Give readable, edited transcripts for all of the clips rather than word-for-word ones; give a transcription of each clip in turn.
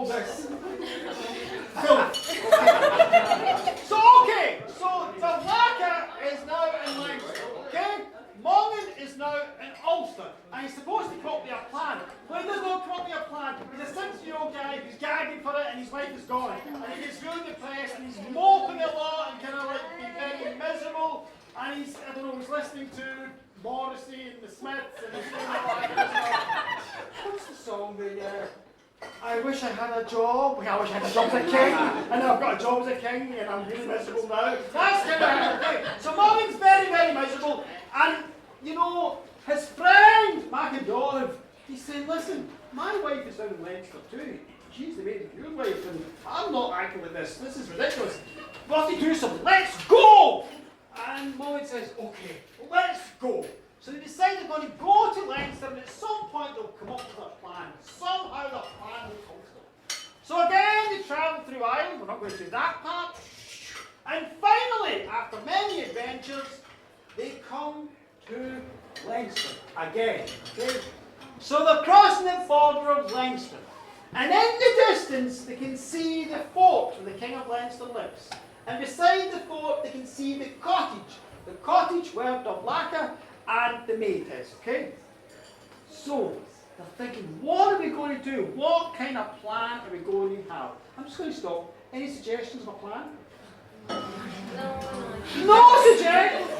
all this filth. So the Laka is now in Leinster, okay? Mongan is now in Ulster, and he's supposed to come up with a plan. But he does not come up with a plan. He's a 60-year-old guy who's gagging for it, and his wife is gone. And he gets really depressed, and he's moping a lot, and kind of like being very miserable. And he's, I don't know, he's listening to Morrissey and the Smiths, and he's doing all that. What's the song? I wish I had a job. I wish I had a job as a king, and I've got a job as a king, and I'm really miserable now. That's kind of okay. So Mongan's very, very miserable, and you know his friend Macandolive, he's saying, "Listen, my wife is down in Leinster too. She's the maid of your wife, and I'm not acting like this. This is ridiculous. We have to do something. Let's go!" And Mongan says, "Okay, let's go." So they decide they're going to go to Leinster, and at some point they'll come up with a plan. Somehow the plan will come to them. So again, they travel through Ireland. We're not going to do that part. And finally, after many adventures, they come to Leinster again. Okay? So they're crossing the border of Leinster. And in the distance, they can see the fort where the King of Leinster lives. And beside the fort, they can see the cottage where the Laka and the maid is, okay? So, they're thinking, what are we going to do? What kind of plan are we going to have? I'm just going to stop. Any suggestions of a plan? No suggestions?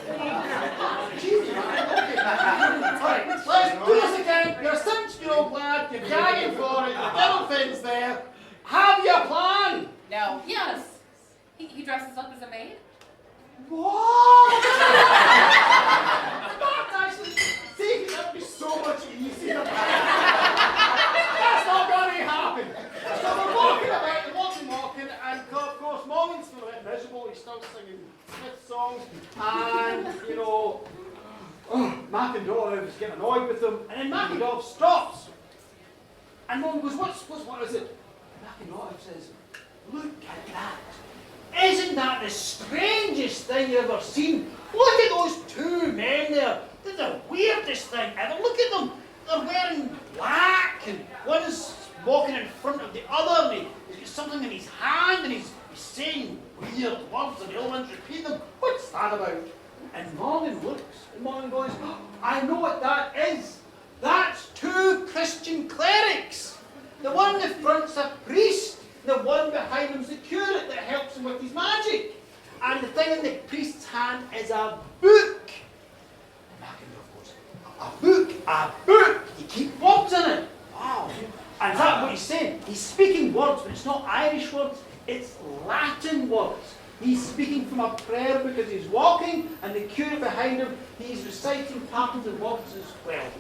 Jesus, okay. Alright, let's do this again. You're a 60-year-old lad, you're gagging for it, the devil thing's there. Have you a plan? No. Yes. He dresses up as a maid. What? That's actually, see, that would be so much easier. That's not going to happen. So we're walking about, they're walking, and of course, Mongan's still a bit miserable. He's still singing Smith songs, and you know, Macandolive is getting annoyed with them, and then Macandolive stops, and Mongan goes, "What is it?" And Macandolive says, "Look at that. Isn't that the strangest thing you've ever seen? Look at those two men there. They're the weirdest thing ever. Look at them. They're wearing black, and one is walking in front of the other, and he's got something in his hand, and he's saying weird words, and the other one's repeating them. What's that about?" And Mongan looks, and Mongan goes, "I know what that is. That's two Christian clerics. The one in the front's a priest. The one behind him's the curate that helps him with his magic. And the thing in the priest's hand is a book." And Macandolive goes, a book? You keep words in it? Wow. And is that what he's saying? He's speaking words, but it's not Irish words, it's Latin words. He's speaking from a prayer book as he's walking, and the curate behind him, he's reciting part of the words as well.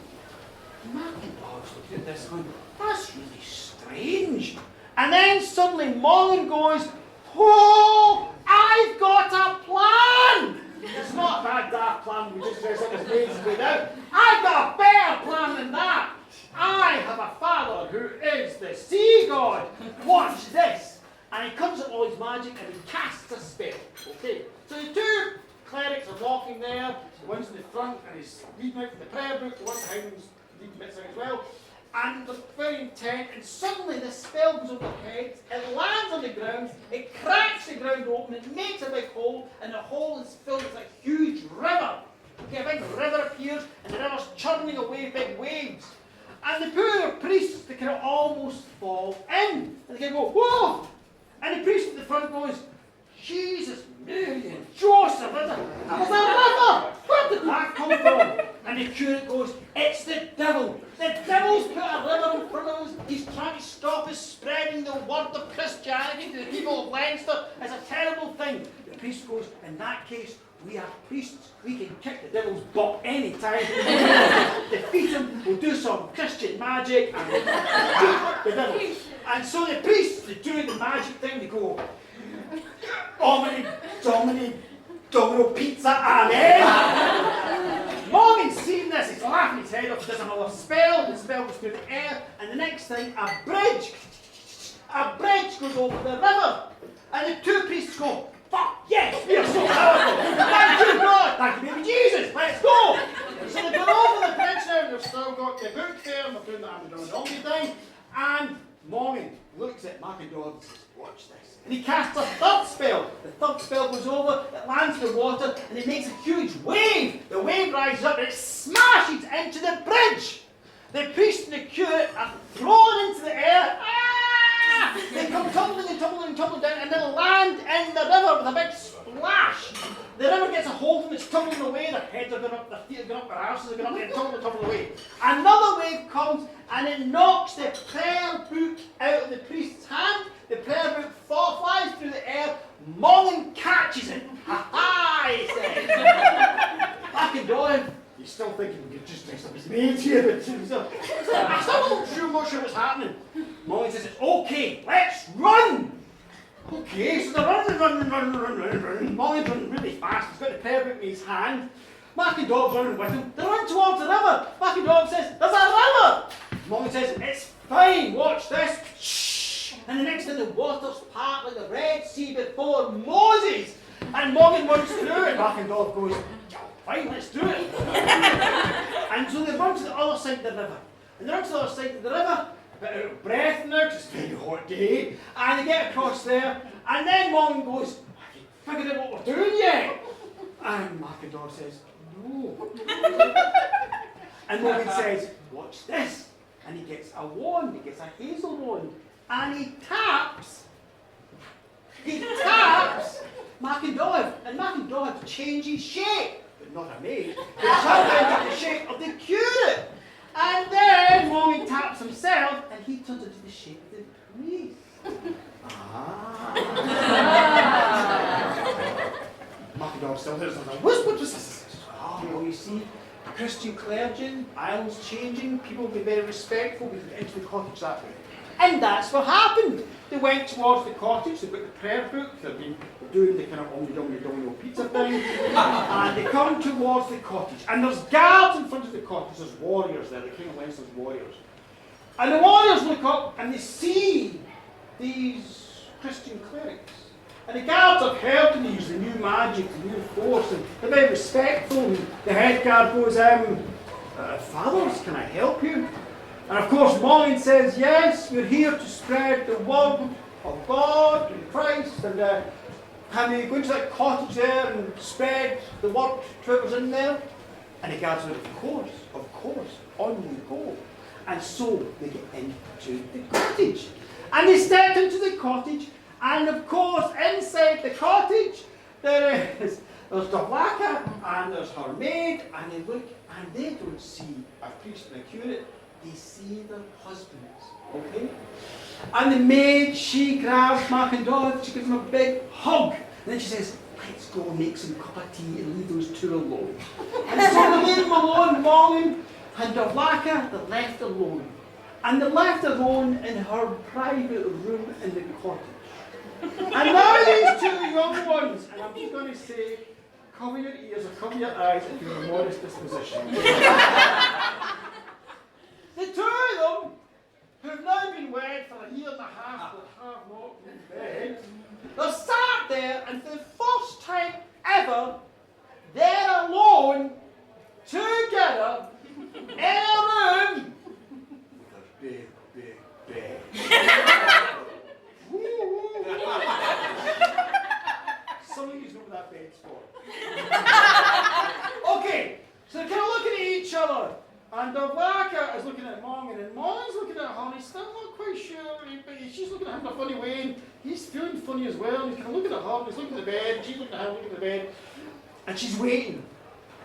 Macandolive's looking at this going, that's really strange. And then suddenly Mulhern goes, "Oh, I've got a plan!" It's not a bad daft plan, we just dress up as maids and go down. "I've got a better plan than that. I have a father who is the sea god. Watch this." And he comes up with all his magic and he casts a spell. Okay, so the two clerics are walking there. The one's in the front and he's reading out from the prayer book. The one behind him's reading bits out as well. And they're very intent, and suddenly the spell goes over their heads, it lands on the ground, it cracks the ground open, it makes a big hole, and the hole is filled with a huge river. Okay, a big river appears, and the river's churning away big waves. And the poor priests, they kind of almost fall in, and they kind of go, "Whoa!" And the priest at the front goes, "Jesus, Mary and Joseph, there's a river! Where did that come from?" And the curate goes, "It's the devil. The devil's put a river in front of us. He's trying to stop us spreading the word of Christianity to the people of Leinster. It's a terrible thing." The priest goes, "In that case, we are priests. We can kick the devil's butt any time. Defeat him, we'll do some Christian magic, and we'll defeat the devil." And so the priests, they do the magic thing, they go, "Omni, Domini, Domino Pizza, Amen." Mongan's seen this, he's laughing his head off, does another spell, the spell goes through the air, and the next thing, a bridge goes over the river. And the two priests go, "Fuck, yes, we are so powerful. Thank you, God. Thank you, baby Jesus. Let's go." So they've gone over the bridge now, and they've still got the book there, and they're doing the Amazon thing. And Mongan looks at Macador and says, watch this. And he casts a third spell. The third spell goes over, it lands in the water, and it makes a huge wave. The wave rises up and it smashes into the bridge. The priest and the curate are thrown into the air. Ah! They come tumbling and tumbling and tumbling down, and they land in the river with a big splash. The river gets a hold of them, it's tumbling away, their heads are going up, their feet are going up, their arses are going up, and tumbling away. Another wave comes and it knocks the prayer book out of the priest's hand. The prayer book flies through the air. Mongan catches it. Ha ha, he says. Back in Doran, he's still thinking we could just dress up his maids here, but I'm still not sure what's happening. Mongan says, okay, let's run. Okay, so they're running. Mongan's running really fast. He's got the prayer book in his hand. Macador's running with him. They run towards the river. Macador says, there's a river. Mongan says, it's fine, watch this. Shh. And the next thing, the water's part like the Red Sea before Moses. And Mongan runs through it. Macador goes, fine, let's do it. And so they run to the other side of the river. And they run to the other side of the river. A bit out of breath now, because it's a very hot day, and they get across there, and then Mongan goes, have you figured out what we're doing yet? And Macador says, no. And Mongan says, watch this. And he gets a wand, he gets a hazel wand, and he taps Macador, and Macador changes shape, but not a maid. He turns into the shape of the curate. And then Mongan taps himself, and he turns into the shape of the priest. Macador still hears a whisper. Oh, you see, Christian clergy, islands changing, people will be very respectful, we can get into the cottage that way. And that's what happened. They went towards the cottage, they've got the prayer book, they've been doing the kind of omni-domino pizza thing, and they come towards the cottage, and there's guards in front of the cottage, there's warriors there, the King of Leinster's warriors. And the warriors look up and they see these Christian clerics. And the guards have heard them use the new magic, the new force, and they're very respectful. And the head guard goes, fathers, can I help you? And of course Mongan says, yes, we're here to spread the word of God and Christ, and can we go into that cottage there and spread the word to whoever's in there? And the guards said, of course, on we go. And so they get into the cottage. And they step into the cottage, and of course inside the cottage there's Davlaka and there's her maid, and they look and they don't see a priest and a curate, they see their husbands, okay? And the maid, she grabs Macador, she gives him a big hug, and then she says, let's go make some cup of tea and leave those two alone. And so they leave them alone, Mongan and Davlaka, they're left alone. And they're left alone in her private room in the cottage. And now these two young ones, and I'm just going to say, cover your ears or cover your eyes if you're a modest disposition. The two of them, who've now been wed for a year and a half but have not been bed, they're sat there, and for the first time ever, they're alone, together, in a room, with a big bed. Some of you know what that bed's for. Okay, so they're kind of looking at each other. And Davlaka is looking at Mongan, and Mongan's looking at her, and he's still not quite sure, but she's looking at him in a funny way, and he's feeling funny as well, and he's kind of looking at her, and he's looking at the bed, and she's looking at him, looking at the bed, and she's waiting.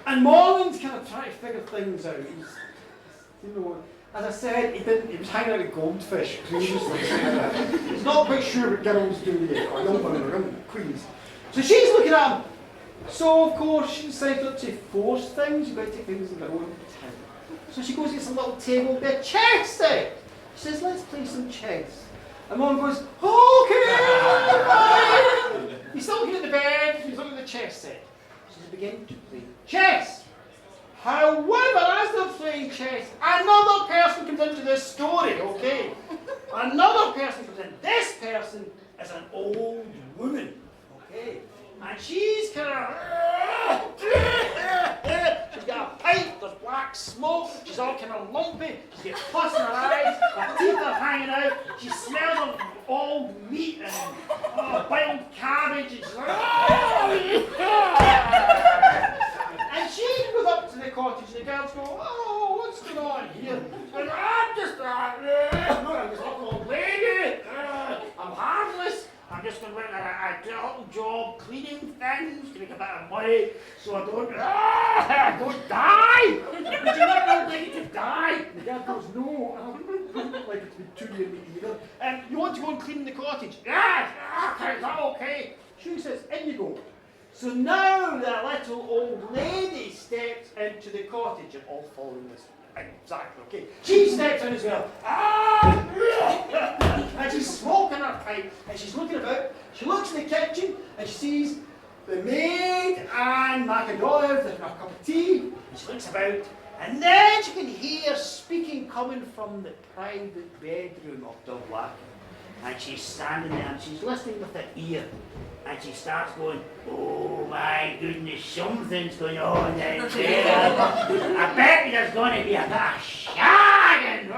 And Mongan's kind of trying to figure things out. You know, as I said, he was hanging out with goldfish previously. He's not quite sure what girls do yet, or young women, or young queens. So she's looking at him. So, of course, she decides not to force things, you've got to take things in their own time. So she goes and gets a little table, bit chess set. She says, let's play some chess. And Mom goes, okay, fine. He's still looking at the bed, he's looking at the chess set. So they begin to play chess. However, as they're playing chess, another person comes into this story, okay? Another person comes in. This person is an old woman, okay? And she's kind of, she's got a pipe, there's black smoke, she's all kind of lumpy, she's got pus in her eyes, her teeth are hanging out, she's all meat and boiled cabbage. And she's like, oh, yeah. And she goes up to the cottage and the girls go, oh, what's going on here? She's going, I'm just an old lady. I'm harmless. I'm just going to work a little job cleaning things to make a bit of money so I don't die. Would you not know lady to die? The girl goes, no, I don't like it to be too near me either. You want to go and clean the cottage? Yes, is that okay? She says, in you go. So now the little old lady steps into the cottage. You're all following this. Exactly, okay. She steps in as well. And she's smoking her pipe and she's looking about. She looks in the kitchen and she sees the maid and Macadolive with a cup of tea. And she looks about and then she can hear speaking coming from the private bedroom of Dublack. And she's standing there and she's listening with her ear. And she starts going, oh my goodness, something's going on in there. I bet there's going to be a bit of shagging.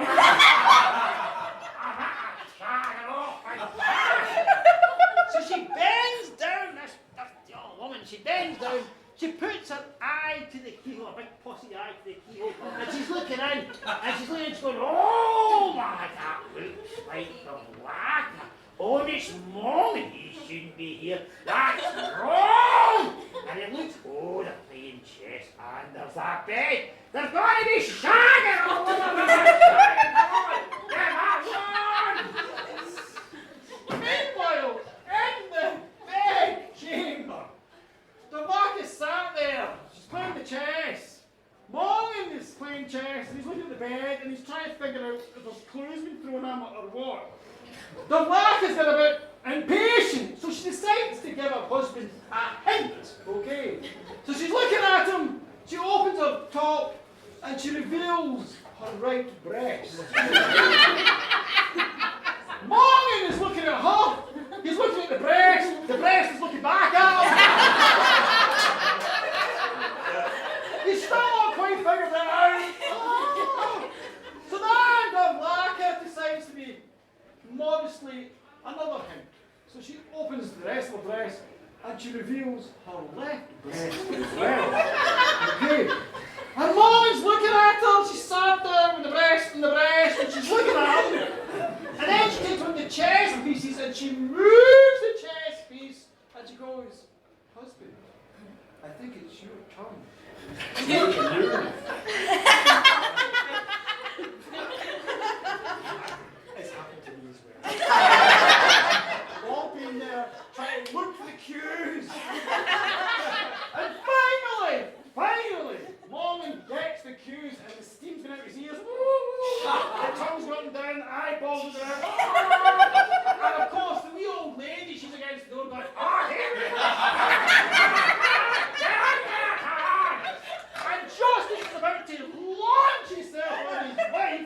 So she bends down, this old woman, she bends down, she puts her eye to the keyhole, a big pussy eye to the keyhole, and she's looking in, and she's going, oh my, that looks like the whacker. Oh, this Mongan, he shouldn't be here. That's wrong! And it looks, oh, they're playing chess, and there's that bed. There's going to be shagging all over the place. Get that one! Meanwhile, in the bedchamber, the Mark is sat there. She's playing the chess. Mongan is playing chess, and he's looking at the bed, and he's trying to figure out if there's clues been thrown at him or what. The wife is getting a bit impatient, so she decides to give her husband a hint, okay? So she's looking at him, she opens her top, and she reveals her right breast. Mongan is looking at her, he's looking at the breast is looking back at him. He's still not quite figured that out. Oh. So then Dublack decides to be modestly another hint. So she opens the rest of her dress and she reveals her left breast as well. Okay. And Mongan's looking at her, she's sat there with the breast and she's looking at him. And then she takes one of the chess pieces and she moves the chess piece and she goes, husband, I think it's your turn. It's happened to me as well. We've all been there trying to look for the cues. And finally, Mongan gets the cues and the steam's going out his ears. The tongue's going down, the eyeballs are out. And of course, the wee old lady, she's against the door going, here we go. And just as he's about to launch himself on his wife,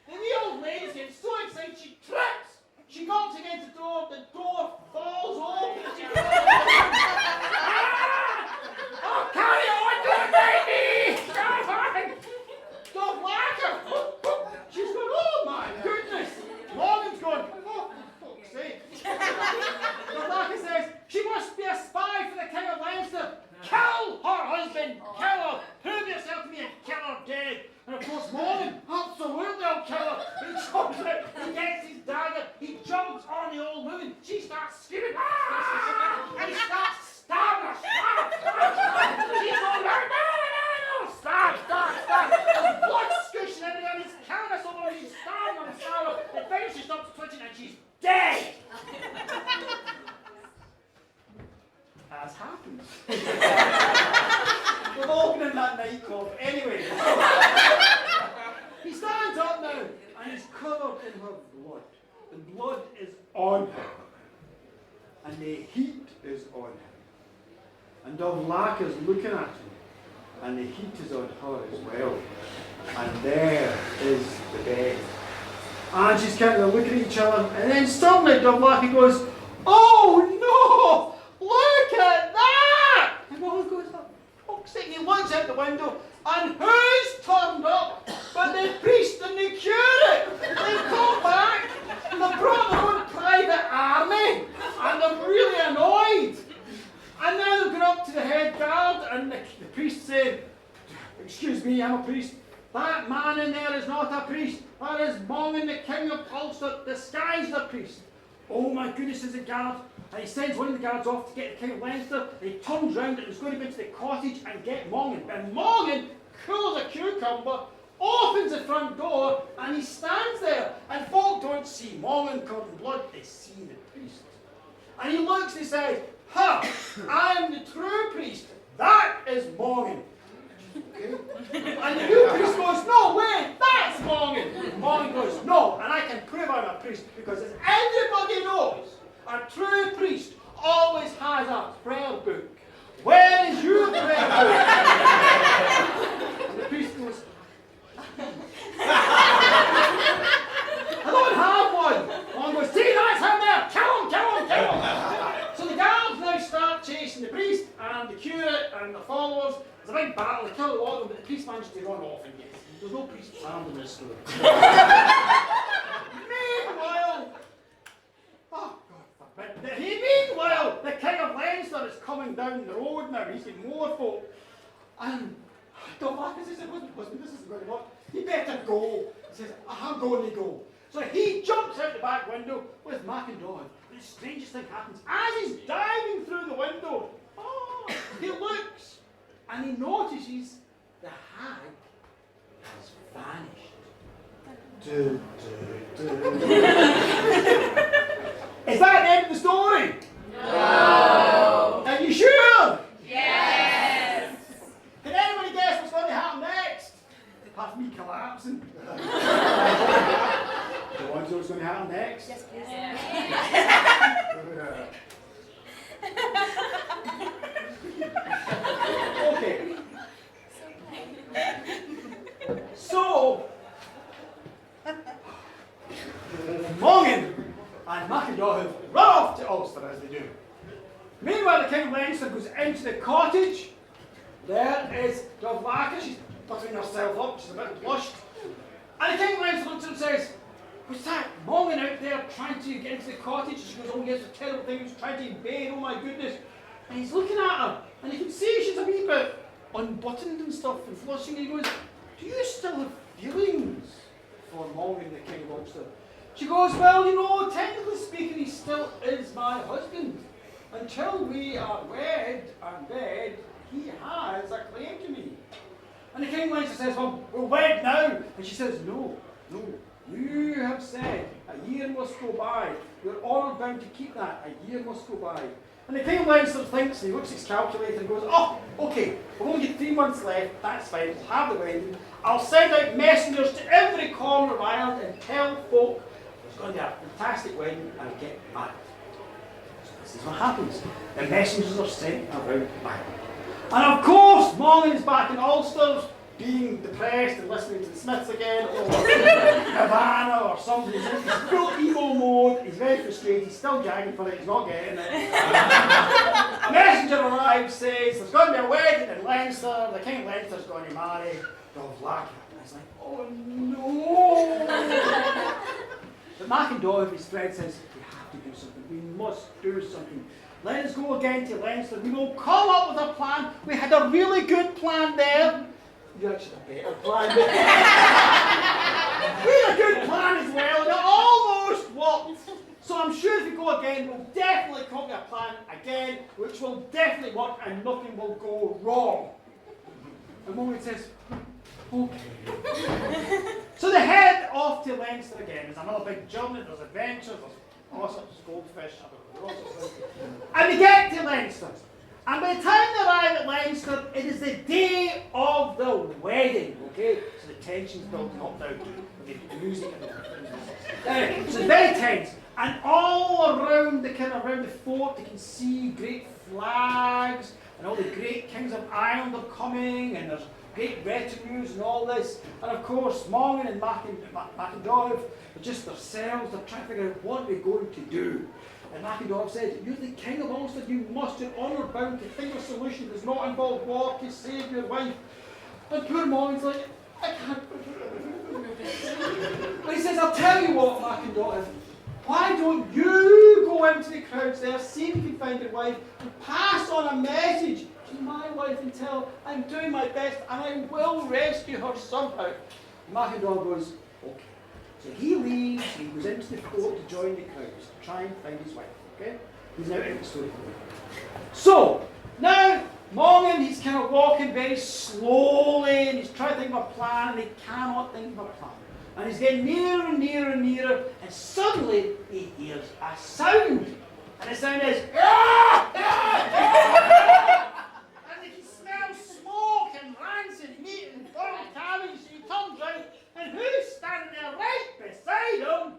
the wee old lady's getting so excited she trips. She knocks against the door falls open. Oh, carry on, don't make me! Don't whack her! She's going, oh my goodness! Morgan's going, oh, for fuck's sake. Dublack says, she must be a spy for the King of Leinster. Kill her husband! Kill her! Prove yourself to me and kill her dead! And of course, Mongan, absolutely I'll kill her. He jumps out, he gets his dagger, he jumps on the old woman. She starts screaming, and he starts stabbing her, She's going, no, stab. There's blood squishing everywhere, he's killing us over, he's stabbing her. And then she stops twitching and she's dead. As happens. We've all been in that nightclub. Anyway. He stands up now and he's covered in her blood. The blood is on him. And the heat is on him. And Dublack is looking at him. And the heat is on her as well. And there is the bed. And she's kind of looking at each other. And then suddenly Dublack goes, oh no! Look at that! And Mongan goes, oh, fuck's sake, he looks out the window, and who's turned up but the priest and the curate? They've come back, and they brought their own I'm a priest. That man in there is not a priest. That is Mongan, the king of Ulster, disguised a priest. Oh my goodness, says the guard. And he sends one of the guards off to get the king of Leinster. And he turns round and he's going to go into the cottage and get Mongan. And Mongan, cool as a cucumber, opens the front door and he stands there. And folk don't see Mongan covered in blood, they see the priest. And he looks and he says, "Ha! I am the true priest. That is Mongan." Okay. And the new priest goes, "No way, that's Mongan." Mongan goes, "No, and I can prove I'm a priest because as everybody knows, a true priest always has a prayer book. Where is your prayer book?" And the priest goes, "I don't have one." Mongan goes, "See, that's him there. Kill him, kill him, kill him." So the guards now start chasing the priest and the curate and the followers. There's a big battle, they kill the lot of them, but the priest manages to run off and get. There's no priest found in this story. Meanwhile, oh God forbid, meanwhile, the king of Leinster is coming down the road now. He's got more folk. And Galway says, "Husband, this isn't going to work. You better go." He says, "I'm going to go." So he jumps out the back window with Macandon. The strangest thing happens. As he's diving through the window, he looks. And he notices the hag has vanished. Is that the end of the story? No. Are you sure? Yes. Can anybody guess what's going to happen next? Apart from me collapsing. Do you want to know what's going to happen next? Yes, please. Okay. So, Mongan and Macandon run off to Ulster as they do. Meanwhile, the king of Leinster goes into the cottage. There is Galway. She's buttering herself up. She's a bit blushed. And the king of Leinster looks and says, "Was that Mongan out there trying to get into the cottage?" And she goes, "Oh yes, a terrible thing. He was trying to invade. Oh my goodness." And he's looking at her, and you can see she's a wee bit unbuttoned and stuff and flushing. And he goes, "Do you still have feelings for Mongan, the king of Ulster?" She goes, "Well, you know, technically speaking, he still is my husband. Until we are wed and bed, he has a claim to me." And the king of Leinster says, "Well, we're wed now." And she says, No. You have said a year must go by. You're honour bound to keep that. A year must go by." And the king of Leinster thinks, and he looks at his calculator and goes, "Oh, okay, we've only got 3 months left, that's fine, we'll have the wedding. I'll send out messengers to every corner of Ireland and tell folk there's going to be a fantastic wedding and get married." So this is what happens. The messengers are sent around Ireland. And of course, Mongan is back in Ulster, being depressed and listening to the Smiths again, or Havana or something. He's in full emo mode, he's very frustrated, he's still gagging for it, he's not getting it. A messenger arrives, says there's going to be a wedding in Leinster, the king of Leinster's going to marry Galway. And he's like, "Oh no!" But Macandon, his friend, says, "We have to do something, we must do something. Let us go again to Leinster, we will come up with a plan. We had a really good plan there." You actually had a better plan. We had a good plan as well, and it almost worked. So I'm sure if we go again, we'll definitely come up with a plan again, which will definitely work and nothing will go wrong. And Mongan says, "Okay." So they head off to Leinster again. There's another big journey, there's adventures, there's all sorts of goldfish, all sorts of things. And they get to Leinster. And by the time they arrive at Leinster, it is the day of the wedding, okay? So the tension's building up now, the music and the so it's very tense. And all around around the fort, you can see great flags, and all the great kings of Ireland are coming, and there's great retinues and all this. And of course, Mongan and Macandon are just themselves, they're trying to figure out what they're going to do. And Macandon says, "You're the king of Ulster, you must, you're honour bound to think of a solution that does not involve war to save your wife." And poor Mongan's like, "I can't." But he says, "I'll tell you what, Macandon, why don't you go into the crowds there, see if you can find your wife, and pass on a message She's my wife until I'm doing my best and I will rescue her somehow. Manannán goes, okay. So he leaves, he goes into the court to join the crowds to try and find his wife, okay? He's now in the story. So, now, Mongan, he's kind of walking very slowly and he's trying to think of a plan and he cannot think of a plan. And he's getting nearer and nearer and nearer and suddenly he hears a sound. And the sound is, ah! And he can smell smoke and rancid meat and boiled cabbage. So he turns round and who's standing there right beside him?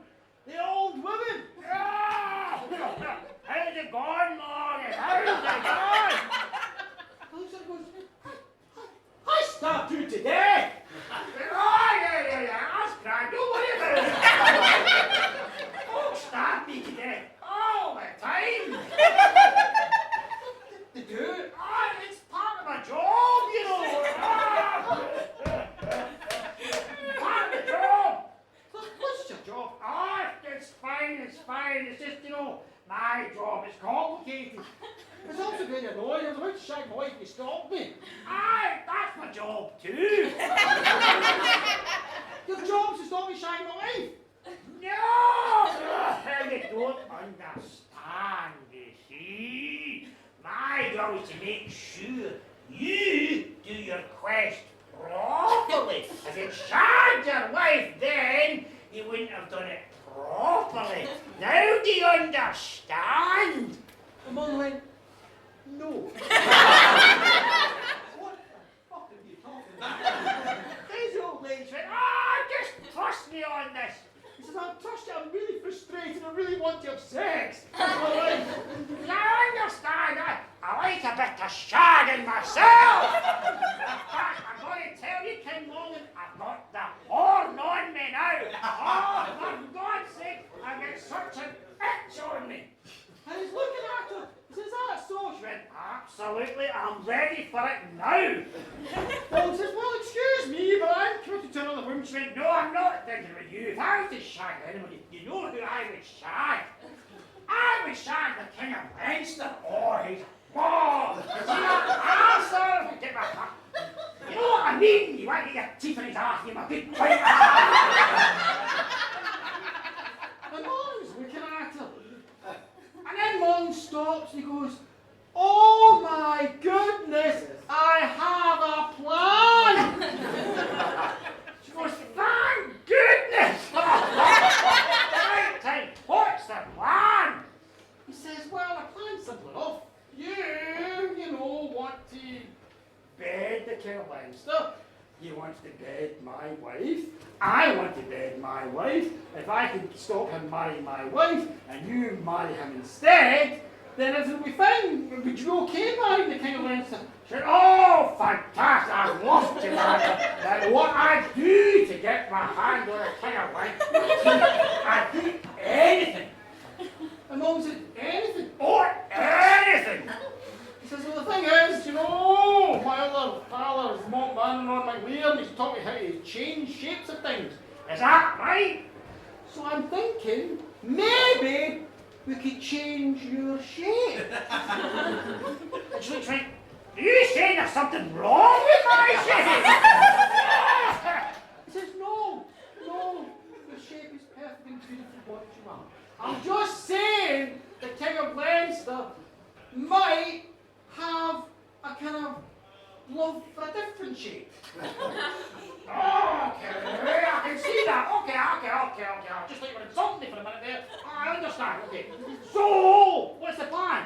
The old woman. Ah! How's it going, Morgan? How's it going? Ulster goes, I stabbed you to death. Oh, yeah, that's grand. Don't worry about it. Oh, stabbed me to death all the time. To do it? Oh, it's part of my job, you know. Part of the job. What's your job? Oh, it's fine. It's just, you know, my job. It's complicated. It's also very annoying. I was about to shag my wife, you stopped me. Aye, that's my job too. Your job's to stop me shagging my wife? No! You don't understand, you see. My job is to make sure you do your quest properly. If you'd shagged your wife then, you wouldn't have done it properly. Now do you understand? The man went, no. What the fuck are you talking about? These old ladies went, just trust me on this. He says, I'll trust you, I'm really frustrated, I really want to have sex. I understand, I like a bit of shagging myself. In fact, I'm going to tell you, King Mongan, I've got the horn on me now. Oh, for God's sake, I've got such an itch on me. And he's looking at her. He says, that's so. She went, absolutely, I'm ready for it now. Well, he says, well, excuse me, but I'm committed to another woman. She went, no, I'm not thinking about you. If I was to shag anybody, you know who I would shag? I would shag the King of Leinster. Oh, he's bald. See that? I'm sorry if I get my hat. You know what I mean? You want to get your teeth in his ass, give him a big bite. And Mongan's looking at her. And then Mongan stops and he goes, oh my goodness, I have a plan. She goes, thank goodness. Right time, what's the plan? He says, well, the plan's simple enough. You want to bed the King of Leinster. You want to bed my wife. I want to bed my wife. If I can stop him marrying my wife and you marry him instead, then everything will be fine. Would you be okay marrying the King of Leinster? She said, oh, fantastic, I'd love to marry him. Then what I'd do to get my hand on the King of Leinster, I'd do anything. And Mum said, anything? Oh, anything. He says, well, the thing is, my other father's Manannán Mulhern, he's taught me how to change shapes of things. Is that right? So I'm thinking, maybe we could change your shape. And she looks like, are you saying there's something wrong with my shape? He says, no, your shape is perfect and beautiful what you want. I'm just saying the King of Leinster might have a kind of love for a different shape. Okay, I can see that. Okay. Just like you're insulting me for a minute there. I understand, okay. So, what's the plan?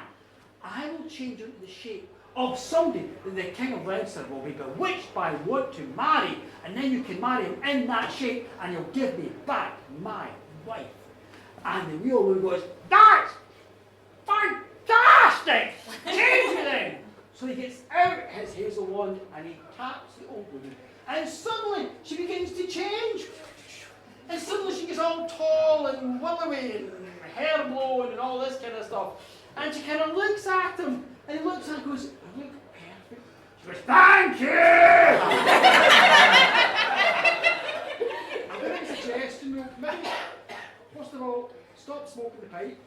I will change it into the shape of somebody that the King of Leinster will be bewitched by, want to marry, and then you can marry him in that shape, and you'll give me back my wife. And the real one goes, that's fantastic! Change it then! So he gets out his hazel wand and he taps the old woman. And suddenly she begins to change. And suddenly she gets all tall and willowy and hair blowing and all this kind of stuff. And she kind of looks at him and he looks at her and goes, you look perfect. She goes, thank you! I've got a suggestion, maybe, first of all, stop smoking the pipe.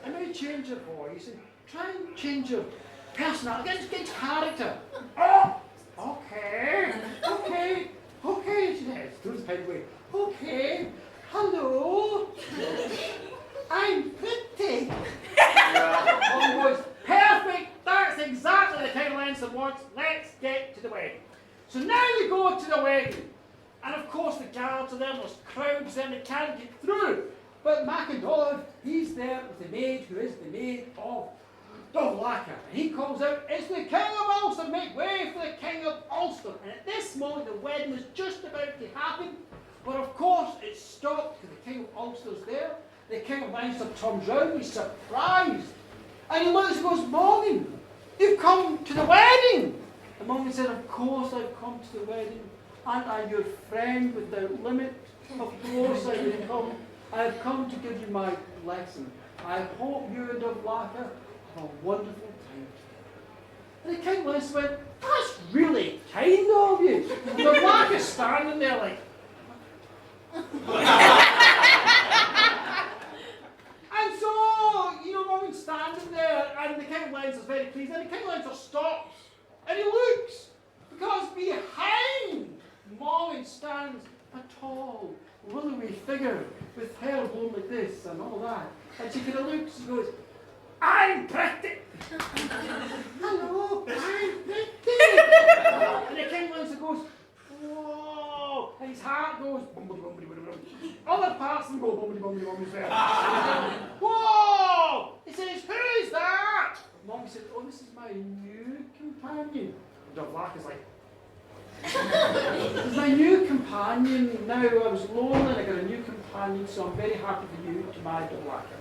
And maybe change your voice and try and change your personality, gets character. Oh, okay, she says, throws his head away. Okay, hello, I'm pretty. Molly goes, perfect, that's exactly the kind of Leinster wants, let's get to the wedding. So now they go to the wedding, and of course the guards are there, there's crowds there, and they can't get through. But MacDonald, he's there with the maid who is the maid of Leinster, and he calls out, it's the King of Ulster, make way for the King of Ulster. And at this moment the wedding is just about to happen, but of course it's stopped because the King of Ulster's there. The King of Leinster turns round, he's surprised, and he looks and goes, Mongan, you've come to the wedding. And Mongan said, of course I've come to the wedding. Aren't I your friend without limit? Of course I have come. I have come to give you my blessing. I hope you and Leinster have a wonderful time. And the King of Leinster went, that's really kind of you. And the Leinster standing there like, and so, Mongan's standing there, and the King of Leinster's very pleased, and the King of Leinster stops, and he looks, because behind Mongan stands a tall, willowy figure with hair blown like this and all that. And she kind of looks and goes, I'm pretty! Hello, I'm pretty! And the King of Leinster goes, whoa! And his heart goes, bumbly, bumbly, bumbly, bumbly. Other parts of him go, bumbly, bumbly, bumbly, bumbly. Whoa! He says, who's that? Mongan says, oh, this is my new companion. And Leinster's like, it's my new companion. Now I was lonely and I got a new companion, so I'm very happy for you to marry Leinster.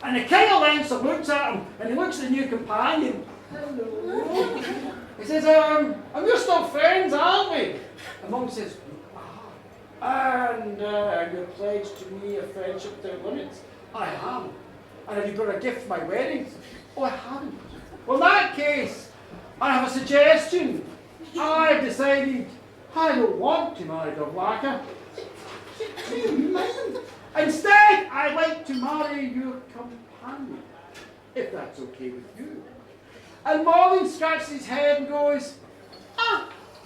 And the King of Leinster looks at him and he looks at the new companion. Hello. He says, and we're still friends, aren't we? And Mongan says, and you're pledged to me a friendship without limits? I am. And have you got a gift for my wedding? Oh, I haven't. Well, in that case, I have a suggestion. I've decided I don't want to marry Leinster. Instead, I'd like to marry your companion, if that's okay with you. And Mongan scratches his head and goes,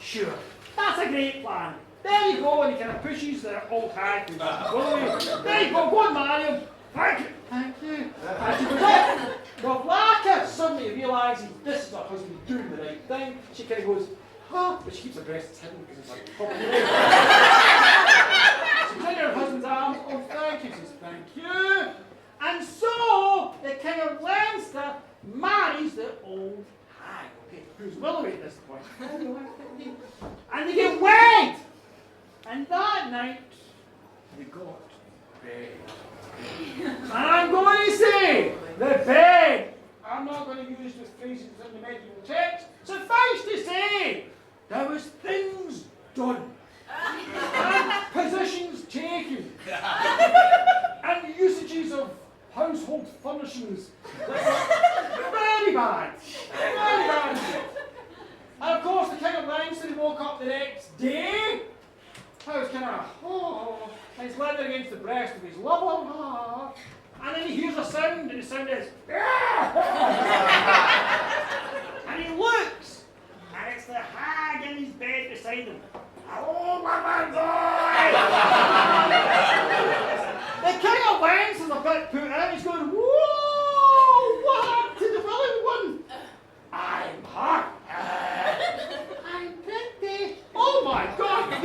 sure, that's a great plan. There you go, and he kind of pushes the old hag. There you go and marry him. Thank you. And she goes up. Leinster suddenly realises this is her husband doing the right thing. She kind of goes, but she keeps her breasts hidden because it's like popping away. She's in her husband's arms. Oh, thank you. She says, thank you. And so the King of Leinster marries the old hag, who's willowy at this point. And they get wed. And that night, they got bed. And I'm going to say, the bed, I'm not going to use the phrases in the medieval text, suffice to say, there was things done, and positions taken, and usages of household furnishings that were very bad. And of course the King of Leinster woke up the next day. I was kind of, and he's leaning against the breast of his lover, and then he hears a sound, and the sound is, and he looks, and it's the hag in his bed beside him. Hello, my boy! The King of Leinster's a bit put out, he's going, whoa, what happened to the willing one? I'm hot. I'm pretty. Oh my God,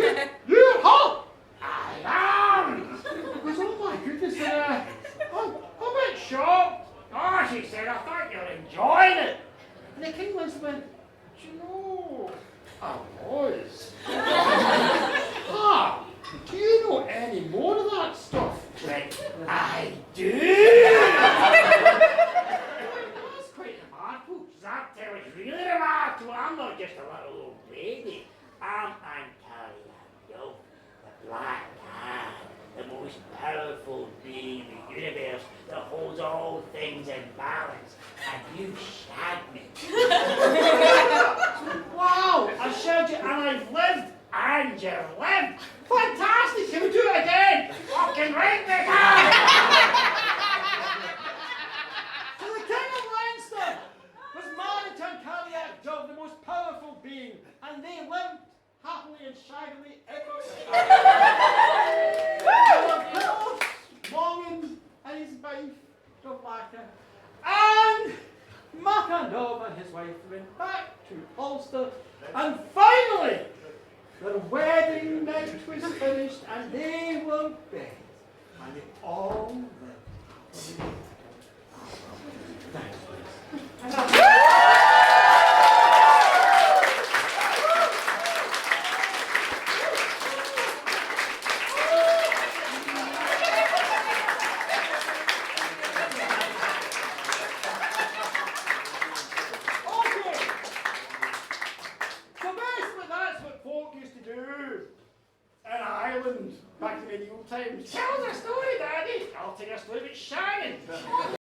you're hot. I am. He goes, oh my goodness, I'm a bit shocked. Oh, she said, I thought you were enjoying it. And the King of Leinster went, do you know, I was. Do you know any more of that stuff? Right, I do. That's quite remarkable. That is really remarkable. I'm not just a little old lady. I'm tacaíocht, the black cat, the most powerful being in the universe that holds all things in balance. And you shagged me. Wow, I shagged you and I've lived. And you lived. Fantastic. Can we do it again? Fucking right, Nick. So the King of Leinster was married to happily and shaggily ever. And of course, Mongan and his wife, Rebecca, and Manannán and his wife went back to Ulster, and finally, their wedding night was finished, and they were bed, and they all lived happily. Thanks, back in medieval times. Tell us a story, Daddy. I'll tell you a story about Shannon.